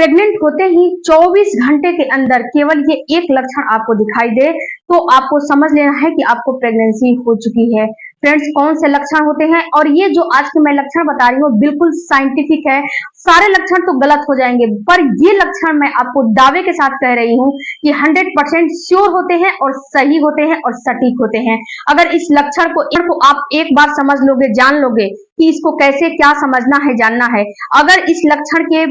Pregnant होते ही 24 घंटे के अंदर केवल ये एक लक्षण आपको दिखाई दे तो आपको समझ लेना है कि आपको प्रेगनेंसी हो चुकी है। फ्रेंड्स, कौन से लक्षण होते हैं और ये जो आज के मैं लक्षण बता रही हूँ बिल्कुल साइंटिफिक है। सारे लक्षण तो गलत हो जाएंगे पर ये लक्षण मैं आपको दावे के साथ कह रही हूँ कि 100% श्योर होते हैं और सही होते हैं और सटीक होते हैं। अगर इस लक्षण को आप एक बार समझ लोगे, जान लोगे कि इसको कैसे क्या समझना है, जानना है। अगर इस लक्षण के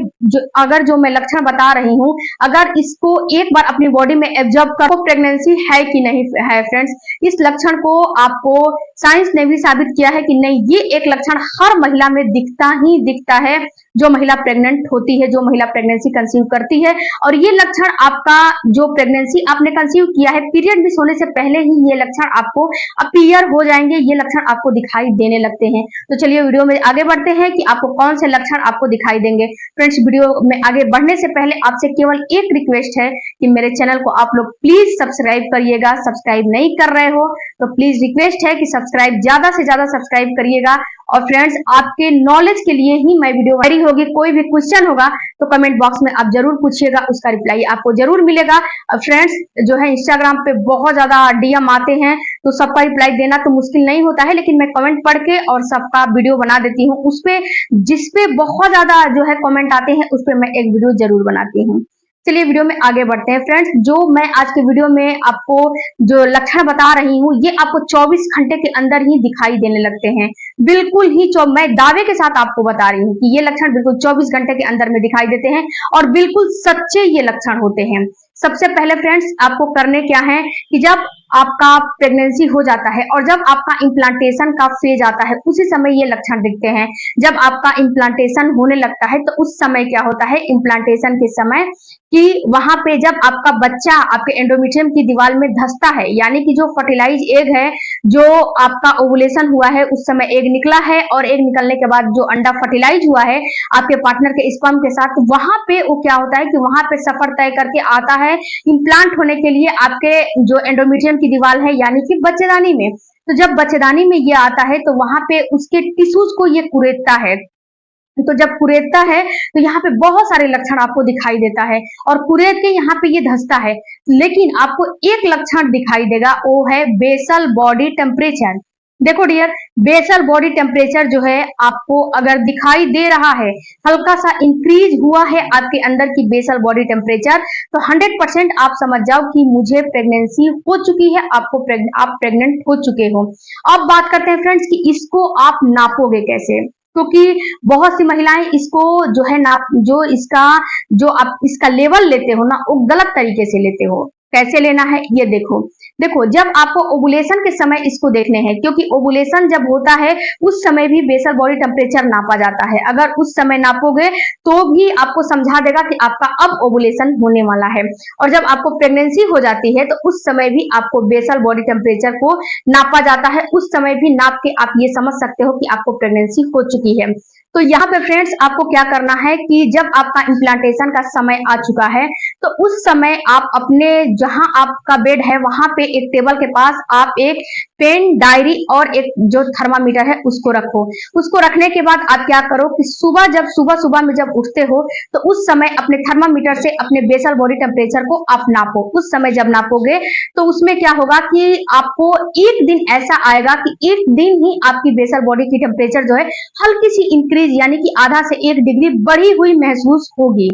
जो मैं लक्षण बता रही हूँ, अगर इसको एक बार अपनी बॉडी में एब्जॉर्ब करो, प्रेगनेंसी है कि नहीं है। फ्रेंड्स, इस लक्षण को आपको साइंस ने भी साबित किया है कि नहीं, ये एक लक्षण हर महिला में दिखता ही दिखता है जो महिला प्रेग्नेंट होती है, जो महिला प्रेगनेंसी कंसीव करती है। और ये लक्षण आपका जो प्रेगनेंसी आपने कंसीव किया है, पीरियड मिस होने से पहले ही ये लक्षण आपको अपीयर हो जाएंगे, ये लक्षण आपको दिखाई देने लगते हैं। तो चलिए वीडियो में आगे बढ़ते हैं कि आपको कौन से लक्षण आपको दिखाई देंगे। फ्रेंड्स, वीडियो में आगे बढ़ने से पहले आपसे केवल एक रिक्वेस्ट है कि मेरे चैनल को आप लोग प्लीज सब्सक्राइब करिएगा। सब्सक्राइब नहीं कर रहे हो तो प्लीज रिक्वेस्ट है कि सब्सक्राइब ज्यादा से ज्यादा सब्सक्राइब करिएगा। और फ्रेंड्स, आपके नॉलेज के लिए ही मैं वीडियो वायरल होगी। कोई भी क्वेश्चन होगा तो कमेंट बॉक्स में आप जरूर पूछिएगा, उसका रिप्लाई आपको जरूर मिलेगा। फ्रेंड्स, जो है इंस्टाग्राम पे बहुत ज्यादा डीएम आते हैं तो सबका रिप्लाई देना तो मुश्किल नहीं होता है, लेकिन मैं कमेंट पढ़ के और सबका वीडियो बना देती हूँ। उसपे जिसपे बहुत ज्यादा जो है कमेंट आते हैं उस पर मैं एक वीडियो जरूर बनाती हूँ। चलिए वीडियो में आगे बढ़ते हैं। फ्रेंड्स, जो मैं आज के वीडियो में आपको जो लक्षण बता रही हूँ ये आपको 24 घंटे के अंदर ही दिखाई देने लगते हैं। बिल्कुल ही मैं दावे के साथ आपको बता रही हूँ कि ये लक्षण बिल्कुल 24 घंटे के अंदर में दिखाई देते हैं और बिल्कुल सच्चे ये लक्षण होते हैं। सबसे पहले फ्रेंड्स, आपको करने क्या है कि जब आपका प्रेगनेंसी हो जाता है और जब आपका इम्प्लांटेशन का फेज आता है उसी समय ये लक्षण दिखते हैं। जब आपका इम्प्लांटेशन होने लगता है तो उस समय क्या होता है, इम्प्लांटेशन के समय कि वहां पे जब आपका बच्चा आपके एंडोमेट्रियम की दीवार में धंसता है, यानी कि जो फर्टिलाइज एग है, जो आपका ओवुलेशन हुआ है उस समय एग निकला है और एग निकलने के बाद जो अंडा फर्टिलाइज हुआ है आपके पार्टनर के स्पर्म के साथ, वहां पे वो क्या होता है कि वहां पे सफर तय करके आता है इम्प्लांट होने के लिए आपके जो एंडोमेट्रियम की दीवार है, यानी कि बच्चेदानी में। तो जब बच्चेदानी में ये आता है तो वहां पे उसके टिश्यूज को ये कुरेदता है। तो जब कुरेदता है तो यहाँ पे बहुत सारे लक्षण आपको दिखाई देता है और कुरेद के यहाँ पे ये धंसता है। लेकिन आपको एक लक्षण दिखाई देगा, वो है बेसल बॉडी टेम्परेचर। देखो डियर, बेसल बॉडी टेम्परेचर जो है आपको अगर दिखाई दे रहा है, हल्का सा इंक्रीज हुआ है आपके अंदर की बेसल बॉडी टेम्परेचर, तो 100% आप समझ जाओ कि मुझे प्रेगनेंसी हो चुकी है, आप प्रेग्नेंट हो चुके हो। अब बात करते हैं फ्रेंड्स कि इसको आप नापोगे कैसे, क्योंकि बहुत सी महिलाएं इसको जो है नाप जो आप इसका लेवल लेते हो ना, वो गलत तरीके से लेते हो। कैसे लेना है ये देखो। जब आपको ओवुलेशन के समय इसको देखने हैं, क्योंकि ओवुलेशन जब होता है उस समय भी बेसल बॉडी टेम्परेचर नापा जाता है। अगर उस समय नापोगे तो भी आपको समझा देगा कि आपका अब ओवुलेशन होने वाला है। और जब आपको प्रेगनेंसी हो जाती है तो उस समय भी आपको बेसल बॉडी टेम्परेचर को नापा जाता है। उस समय भी नाप के आप ये समझ सकते हो कि आपको प्रेगनेंसी हो चुकी है। तो यहाँ पे फ्रेंड्स आपको क्या करना है कि जब आपका इम्प्लांटेशन का समय आ चुका है तो उस समय आप अपने जहां आपका बेड है वहां पे एक टेबल के पास आप एक पेन, डायरी और एक जो थर्मामीटर है उसको रखो। उसको रखने के बाद आप क्या करो कि सुबह में जब उठते हो तो उस समय अपने थर्मामीटर से अपने बेसल बॉडी टेम्परेचर को आप नापो। उस समय जब नापोगे तो उसमें क्या होगा कि आपको एक दिन ऐसा आएगा कि एक दिन ही आपकी बेसल बॉडी की टेम्परेचर जो है हल्की सी इंक्रीज यानी कि आधा से 1 डिग्री बढ़ी हुई महसूस होगी।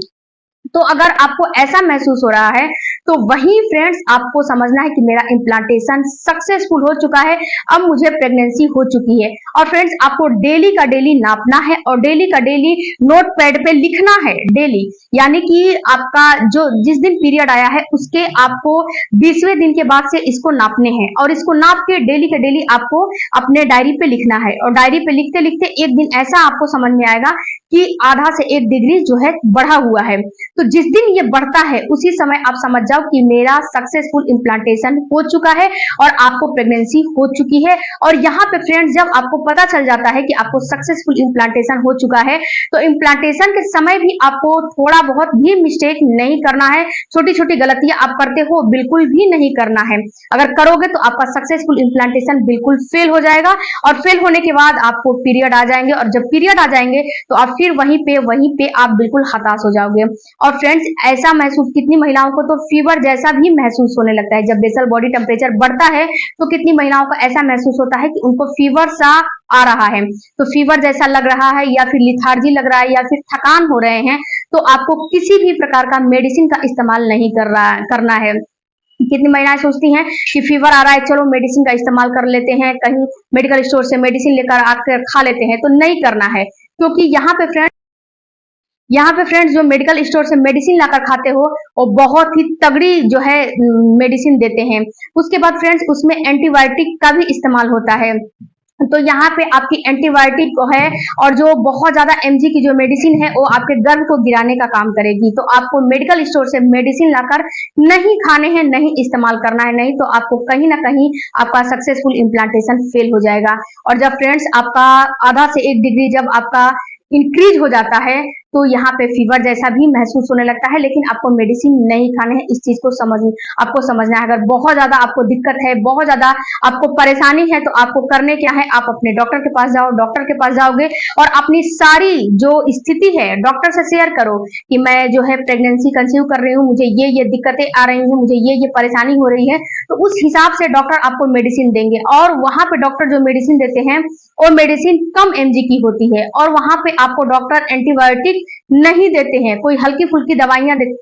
तो अगर आपको ऐसा महसूस हो रहा है तो वही फ्रेंड्स आपको समझना है कि मेरा इम्प्लांटेशन सक्सेसफुल हो चुका है, अब मुझे प्रेगनेंसी हो चुकी है। और फ्रेंड्स आपको डेली का डेली नापना है और डेली का डेली नोट पैड पे लिखना है डेली, यानी कि आपका जो जिस दिन पीरियड आया है उसके आपको 20वें दिन के बाद से इसको नापने हैं और इसको नाप के डेली आपको अपने डायरी पे लिखना है। और डायरी पे लिखते लिखते एक दिन ऐसा आपको समझ में आएगा कि आधा से 1 डिग्री जो है बढ़ा हुआ है। तो जिस दिन ये बढ़ता है उसी समय आप समझ जाओ कि मेरा सक्सेसफुल इम्प्लांटेशन हो चुका है और आपको प्रेगनेंसी हो चुकी है। और यहाँ पे फ्रेंड्स जब आपको पता चल जाता है कि आपको सक्सेसफुल इम्प्लांटेशन हो चुका है तो इम्प्लांटेशन के समय भी आपको थोड़ा बहुत भी मिस्टेक नहीं करना है। छोटी छोटी गलतियां आप करते हो बिल्कुल भी नहीं करना है। अगर करोगे तो आपका सक्सेसफुल इम्प्लांटेशन बिल्कुल फेल हो जाएगा और फेल होने के बाद आपको पीरियड आ जाएंगे और जब पीरियड आ जाएंगे तो आप फिर वहीं पे आप बिल्कुल हताश हो जाओगे। और फ्रेंड्स, ऐसा महसूस कितनी महिलाओं को तो फीवर जैसा भी महसूस होने लगता है। जब बेसल बॉडी टेम्परेचर बढ़ता है तो कितनी महिलाओं को ऐसा महसूस होता है कि उनको फीवर सा आ रहा है, तो फीवर जैसा लग रहा है या फिर लिथार्जी लग रहा है या फिर थकान हो रहे हैं, तो आपको किसी भी प्रकार का मेडिसिन का इस्तेमाल नहीं करना है। कितनी महिलाएं सोचती हैं कि फीवर आ रहा है, चलो मेडिसिन का इस्तेमाल कर लेते हैं, कहीं मेडिकल स्टोर से मेडिसिन लेकर आकर खा लेते हैं, तो नहीं करना है। क्योंकि यहाँ पे फ्रेंड्स जो मेडिकल स्टोर से मेडिसिन लाकर खाते हो वो बहुत ही तगड़ी जो है मेडिसिन देते हैं। उसके बाद फ्रेंड्स उसमें एंटीबायोटिक का भी इस्तेमाल होता है, तो यहाँ पे आपकी एंटीबायोटिक को है और जो बहुत ज्यादा एमजी की जो मेडिसिन है वो आपके गर्भ को गिराने का काम करेगी। तो आपको मेडिकल स्टोर से मेडिसिन लाकर नहीं खाने हैं, नहीं इस्तेमाल करना है, नहीं तो आपको कहीं ना कहीं आपका सक्सेसफुल इम्प्लांटेशन फेल हो जाएगा। और जब फ्रेंड्स आपका आधा से 1 डिग्री जब आपका इंक्रीज हो जाता है तो यहाँ पे फीवर जैसा भी महसूस होने लगता है, लेकिन आपको मेडिसिन नहीं खाने हैं। इस चीज को आपको समझना है। अगर बहुत ज्यादा आपको दिक्कत है, बहुत ज्यादा आपको परेशानी है, तो आपको करने क्या है, आप अपने डॉक्टर के पास जाओ। डॉक्टर के पास जाओगे और अपनी सारी जो स्थिति है डॉक्टर से शेयर करो कि मैं जो है प्रेगनेंसी कंसीव कर रही हूँ, मुझे ये दिक्कतें आ रही हैं, मुझे ये परेशानी हो रही है, तो उस हिसाब से डॉक्टर आपको मेडिसिन देंगे। और वहां पे डॉक्टर जो मेडिसिन देते हैं वो मेडिसिन कम एमजी की होती है, और वहां पे आपको डॉक्टर एंटीबायोटिक नहीं देते हैं, कोई हल्की फुल्की दवाइयां देते,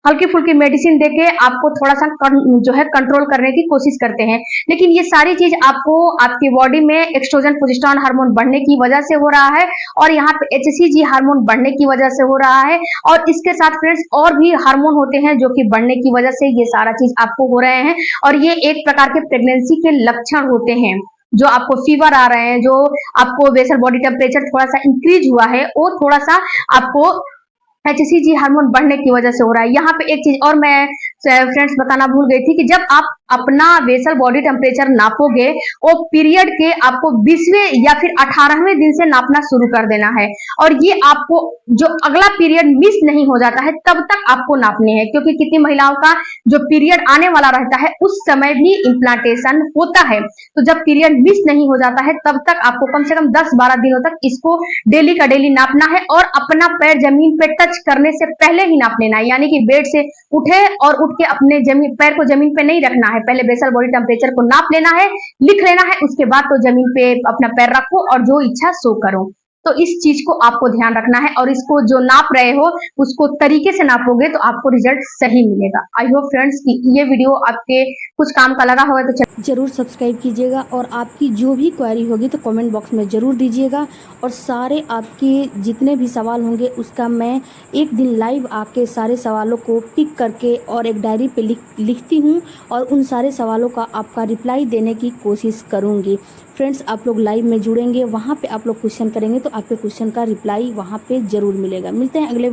हल्की फुल्की मेडिसिन देके आपको थोड़ा सा जो है कंट्रोल करने की कोशिश करते हैं। लेकिन ये सारी चीज आपको आपकी बॉडी में एक्सट्रोजन प्रोजेस्टेरोन हार्मोन बढ़ने की वजह से हो रहा है, और यहाँ पे एचसीजी हार्मोन बढ़ने की वजह से हो रहा है, और इसके साथ फ्रेंड्स और भी हार्मोन होते हैं जो कि बढ़ने की वजह से ये सारा चीज आपको हो रहे हैं। और ये एक प्रकार के प्रेगनेंसी के लक्षण होते हैं। जो आपको फीवर आ रहे हैं, जो आपको बेसल बॉडी टेम्परेचर थोड़ा सा इंक्रीज हुआ है, वो थोड़ा सा आपको एचसीजी हार्मोन बढ़ने की वजह से हो रहा है। यहाँ पे एक चीज और मैं फ्रेंड्स बताना भूल गई थी कि जब आप अपना बेसल बॉडी टेम्परेचर नापोगे, वो पीरियड के आपको 20वें या फिर 18वें दिन से नापना शुरू कर देना है। और ये आपको जो अगला पीरियड मिस नहीं हो जाता है तब तक आपको नापने हैं, क्योंकि कितनी महिलाओं का जो पीरियड आने वाला रहता है उस समय भी इम्प्लांटेशन होता है। तो जब पीरियड मिस नहीं हो जाता है तब तक आपको कम से कम 10-12 दिनों तक इसको डेली का डेली नापना है, और अपना पैर जमीन पे टच करने से पहले ही नाप लेना है। यानी कि बेड से उठे और उठ के अपने पैर को जमीन पे नहीं रखना है, पहले बेसल बॉडी टेम्परेचर को नाप लेना है, लिख लेना है, उसके बाद तो जमीन पे अपना पैर रखो और जो इच्छा सो करो। तो इस चीज को आपको ध्यान रखना है, और इसको जो नाप रहे हो उसको तरीके से नापोगे तो आपको रिजल्ट सही मिलेगा। आई होप फ्रेंड्स कि ये वीडियो आपके कुछ काम का लगा होगा, तो जरूर सब्सक्राइब कीजिएगा, और आपकी जो भी क्वेरी होगी तो कमेंट बॉक्स में ज़रूर दीजिएगा, और सारे आपके जितने भी सवाल होंगे उसका मैं एक दिन लाइव आके सारे सवालों को पिक करके और एक डायरी पे लिखती हूँ, और उन सारे सवालों का आपका रिप्लाई देने की कोशिश करूँगी। फ्रेंड्स, आप लोग लाइव में जुड़ेंगे, वहाँ पे आप लोग क्वेश्चन करेंगे तो आपके क्वेश्चन का रिप्लाई वहाँ पे ज़रूर मिलेगा। मिलते हैं अगले वीडियो।